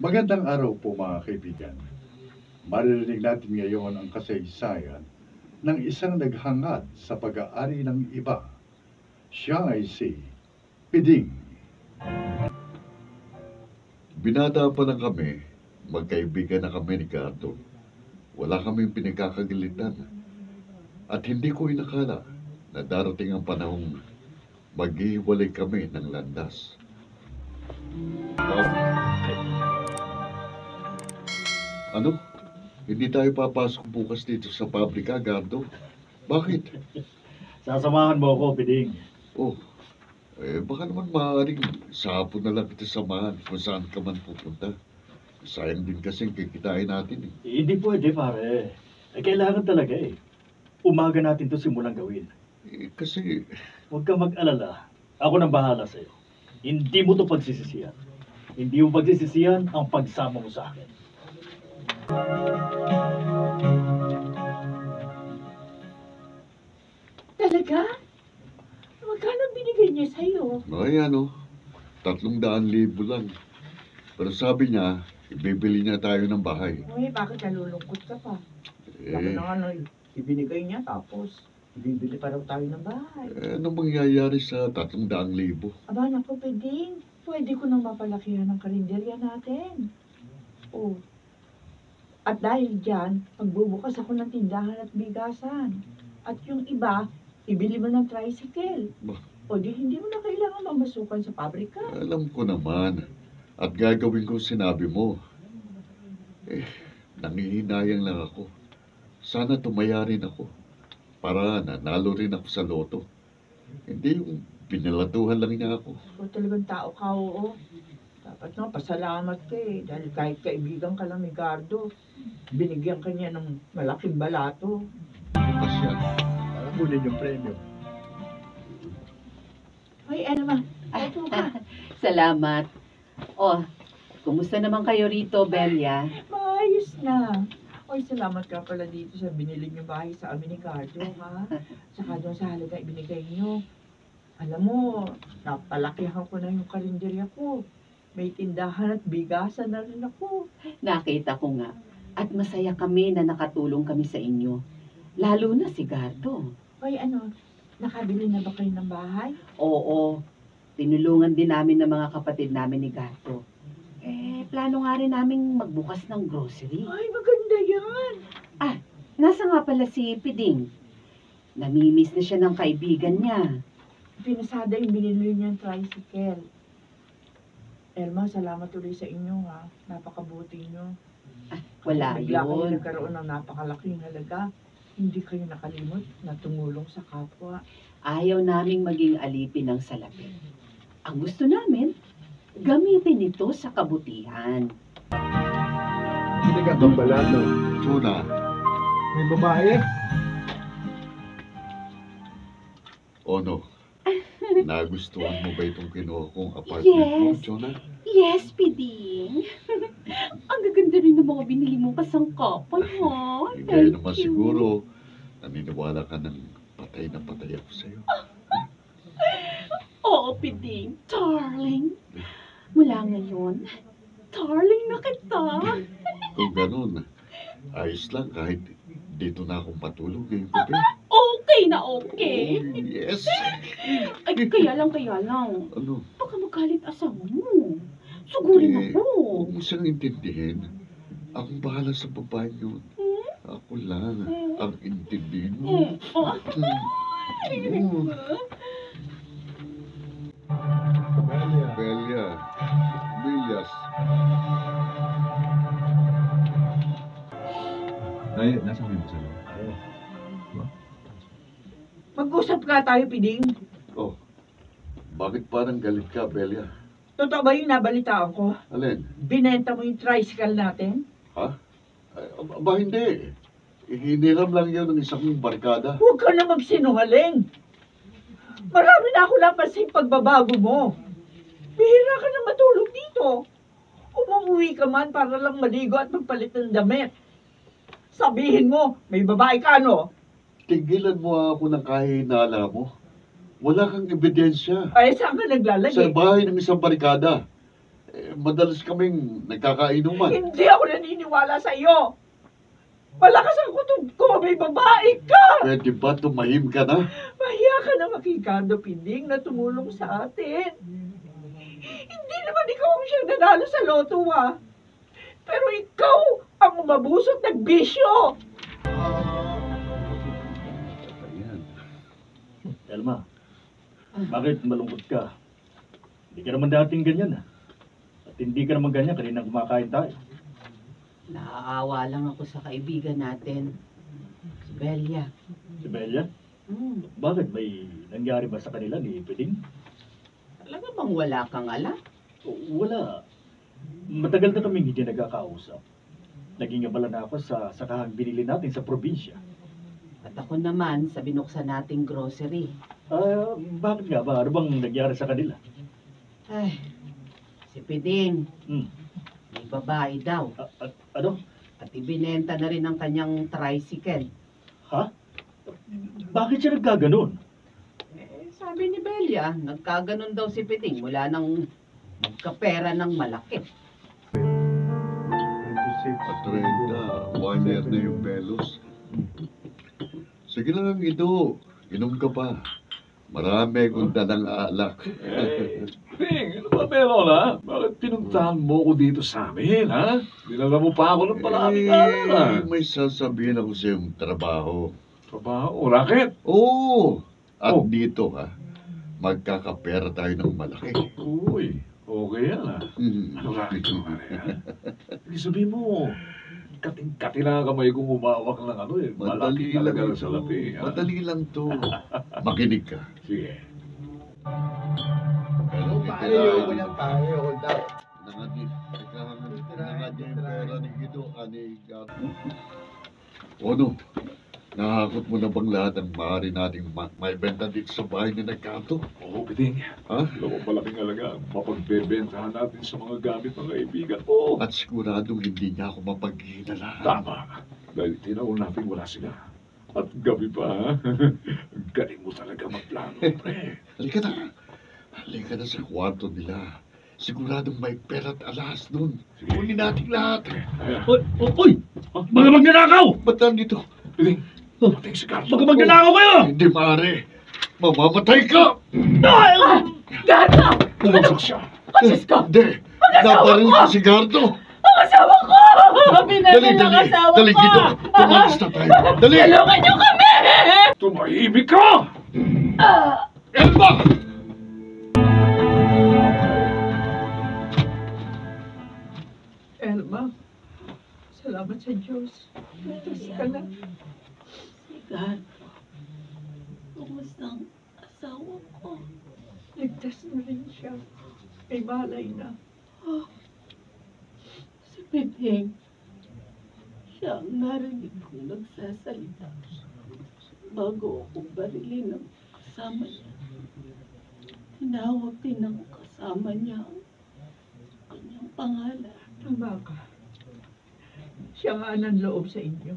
Magandang araw po mga kaibigan. Maririnig natin ngayon ang kasaysayan ng isang naghangad sa pag-aari ng iba. Siya ay si Piding. Binata pa lang kami, magkaibigan na kami ni Gardo. Wala kaming pinagkakagalitan. At hindi ko inakala na darating ang panahong maghihiwalay kami ng landas. Ano? Hindi tayo papasok bukas dito sa pabrika, Gardo? Bakit? Sasamahan mo ako, Piding. Oh, baka naman maaaring sa hapon na lang kita samahan kung saan ka man pupunta. Sayang din kasing kikitain natin eh. Hindi pwede, pare. Kailangan talaga eh. Umaga natin to simulang gawin. Kasi Huwag kang mag-alala. Ako nang bahala sa'yo. Hindi mo to pagsisisihan. Hindi mo pagsisisihan ang pagsama mo sa akin. Talaga? Magkano binigay niya sa'yo? ay ano, 300,000 lang. Pero sabi niya, ibibili niya tayo ng bahay. Uy, bakit nalulungkot ka pa? Sabi Eh, na ano, ibinigay niya tapos ibibili pa raw tayo ng bahay. anong mangyayari sa 300,000? Aba, naku, Pwedeng. Pwede ko nang mapalakihan ng karinderya natin. Oh. At dahil dyan, magbubukas ako ng tindahan at bigasan. At yung iba, ibili mo ng tricycle. Bah. O di hindi mo na kailangan mamasukan sa pabrika. Alam ko naman. At gagawin ko sinabi mo. Nangihinayang lang ako. Sana tumaya rin ako. Para nanalo rin ako sa loto. Hindi yung pinalatuhan lang niya ako. O talagang tao ka, oo. Dapat nga, pasalamat ka eh. Dahil kahit kaibigan ka lang ni Gardo, binigyan ka niya ng malaking balato. Bukas yan. Para kunin yung premyo. Ay, ano ma? Ito ka. Salamat. Oh, kumusta naman kayo rito, Belia? Maayos na. Oy, salamat ka pala dito sa binili niyo bahay sa amin ni Gardo, ha? Saka doon sa halaga ibinigay niyo. Alam mo, napalakihan ko na yung karinderya ko. May tindahan at bigasan na rin ako. Nakita ko nga. At masaya kami na nakatulong kami sa inyo. Lalo na si Gardo. Oy, ano, nakabili na ba kayo ng bahay? Oo, tinulungan din namin ng mga kapatid namin ni Gardo. Plano nga rin naming magbukas ng grocery. Ay, maganda yan. Nasa nga pala si Piding. Namimiss na siya ng kaibigan niya. Pinasada yung binili niyang tricycle. Elma, salamat ulit sa inyo, ha? Napakabuti niyo. Wala Bigla kayo yun. nagkaroon ng napakalaking halaga. Hindi kayo nakalimot na tumulong sa kapwa. Ayaw naming maging alipin ng salapi. Ang gusto namin, gamitin ito sa kabutihan. Hindi ka bang balato? Tuna, May babae? Ono, nagustuhan mo ba itong kinuha kong apartment mo, Yes. Jonah? Yes, Piding. Ang gaganda rin ng mga binili mo kasangkapan, ha? Hindi naman siguro naniniwala ka ng patay na patay ako sa'yo. Oo, Piding. Darling. Mula ngayon, darling na kita. Kung ganun, ayos lang kahit dito na akong patulog ngayong gabi. Okay na okay. Oh, yes! Ay, kaya lang. Ano? Baka magalit asawa mo. Sugurin ako. Huwag mo siyang intindihin. Akong bahala sa babae yun. Ako lang ang intindihin mo. Belia. Villas. Tayo, nasa mo yung salon? Mag-usap ka tayo, Piding. Oh, bakit parang galit ka, Belia? Totoo ba yung nabalitaan ko? Alin? Binenta mo yung tricycle natin? Ha? Aba, hindi. Hiniram lang yun ng isang barkada. Huwag ka na magsinungaling. Marami na ako napansin pagbabago mo. Bihira ka na matulog dito. Umuwi ka man para lang maligo at magpalit ng damit. Sabihin mo, may babae ka, no? Tigilan mo ako ng kahinala mo. Wala kang ebidensya. Ay, saan ka Sa naglalagay? bahay ng isang barkada. Madalas kaming nagkakainuman. Hindi ako naniniwala sa iyo. Malakas ang kutob ko, may babae ka! Pwede ba tumahim ka na? Mahiya ka na Ricardo Pinding na tumulong sa atin. Hindi naman ikaw ang siyang nanalo sa loto, ah. Pero ikaw ang umabusot ng bisyo. Ayan. Elma, bakit malungkot ka? Hindi ka naman dating ganyan, At hindi ka naman ganyan kanina kumakain tayo. Naaawa lang ako sa kaibigan natin, si Belia. Si Belia, bakit? May nangyari ba sa kanila ni Piding? Talaga bang wala kang alam? Wala. Matagal na kaming hindi nagkakausap. Naging abala na ako sa sakahang binili natin sa probinsya. At ako naman sa binuksan nating grocery. Bakit nga ba? Ano bang nangyari sa kanila? Ay, si Piding, Hmm. may babae daw. Ano? At ibinenta na rin ang kanyang tricycle. Ha? Bakit siya nagkaganon? Sabi ni Belia, nagkaganon daw si Piding mula nang magkapera ng malaki. 26. Patrenda, 1 year na yung belos. Sige lang, ito. Inom ka pa. Marami kong dalang alak. Ping, ano ba meron, ha? Bakit pinuntahan mo ko dito sa amin, ha? Dinala mo pa ako ng maraming alak, ha? May sasabihin ako sa iyong trabaho. Trabaho, racket? Oo! At Oh. dito, magkakapera tayo ng malaki. Uy, okay yan, ha? Ano racket mo, pare, ha? Hindi sabihin mo, kating-kati lang ang kamay kong umawak ng ano eh. Malaki talaga ang salapi, ha? Madali lang to. Makinig ka. Sige. Pero Ayoko niyan, pare. Hold up. Ano? Nahakot mo na bang lahat ng maaari nating may benta dito sa bahay ni Nagkato? Oo, Piting. Ha? Alam mo, malaking alaga. Mapagbebentahan natin sa mga gamit ng kaibigan ko. At siguradong hindi niya ako mapaghihinala. Tama. Dahil tinaon natin wala sila. At gabi pa, ha? Ang galing mo talaga magplano, pre. Halika na. Halika na sa kwarto nila. Siguradong may pera at alas doon. Kunin natin lahat. Uy! Mga magnanakaw! Ba't nandito? Piting, mating si Carlo. Mga magnanakaw kayo! Hindi maaari. Mamamatay ka! Gato! Bumagsak siya. Diyos ko! Hindi. Naparil ka si Gardo. Ang asawa ko! Dali, dali. Dali dito. Tumalis na tayo. Dali. Tulungan niyo kami! Tumahimik ka! Elba! Elma, salamat sa Diyos. Ligtas ka na. Sigan, kumusta ang asawa ko? Ligtas na rin siya. May malay na. Si Piding, siya ang narinig kong nagsasalita bago ako barilin ng kasama niya. Tinawag din ng kasama niya ang kanyang pangalan. Tama ka. Siya nga ng loob sa inyo.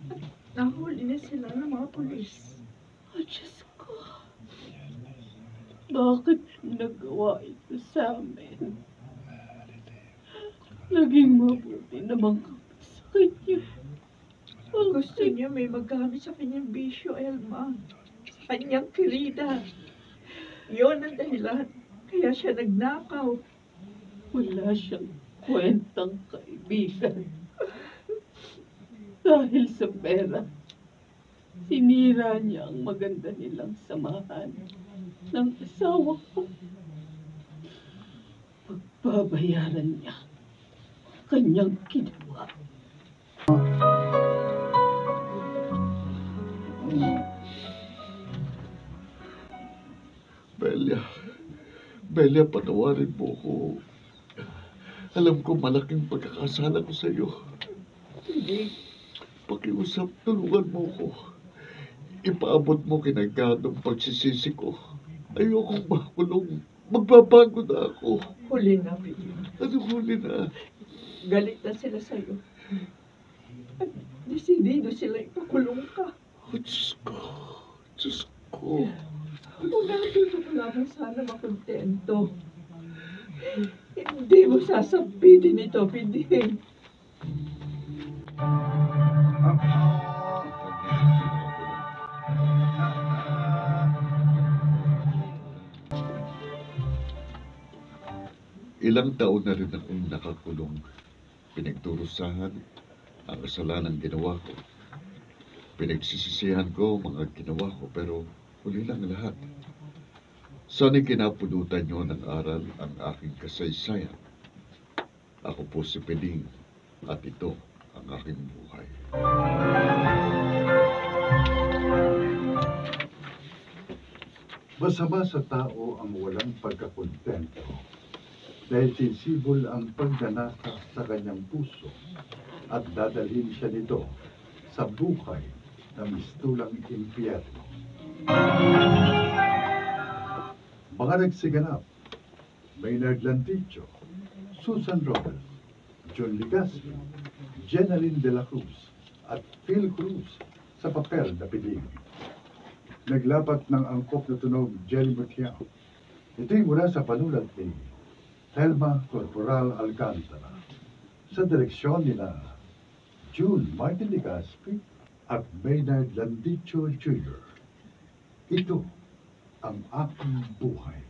At nahuli na sila ng mga pulis. Oh, Diyos ko. Bakit nagawa ito sa amin? Naging mabuti naman kami sa kanya. Gusto niya may maggamit sa kanyang bisyo, Elma. Sa kanyang kirida. Yun ang dahilan. Kaya siya nagnakaw. Wala siyang kwentang kaibigan. Dahil sa pera, sinira niya ang maganda nilang samahan ng asawa ko. Pagbabayaran niya ang kanyang ginawa. Belia, patawarin mo ko. Alam ko malaking pagkakasala ko sa iyo. Hindi. Pakiusap, tulungan mo ko. Ipaabot mo kinagadong pagsisisi ko. Ayokong makulong. Magbabago na ako. Huli na, Pili. Ano huli na? Galit na sila sa'yo. At desidido sila ipakulong ka. Oh, Diyos ko. Diyos ko. Kung dito ko lamang sana makontento. Hindi mo sasabitin ito, Piding. Ilang taon na rin akong nakakulong. Pinagdurusahan ang kasalanang ginawa ko. Pinagsisisihan ko mga ginawa ko, pero huli lang lahat. Sana'y kinapulutan niyo ng aral ang aking kasaysayan. Ako po si Peding at ito ang aking buhay. Masama sa tao ang walang pagkakontento dahil sisibol ang pagnanasa sa kanyang puso at dadalhin siya nito sa buhay na mistulang impyerno. Mga nagsiganap, Maynard Lanticho, Susan Robles, John Ligaspi, Jenaline de la Cruz at Phil Cruz sa papel na Piding. Naglapat ng angkop na tunog Jerry Mutiao. Ito'y mula sa panulat ni Helma Corporal Alcantara sa direksyon nila June Martin Ligaspi at Maynard Landicho Jr. Ito ang aking buhay.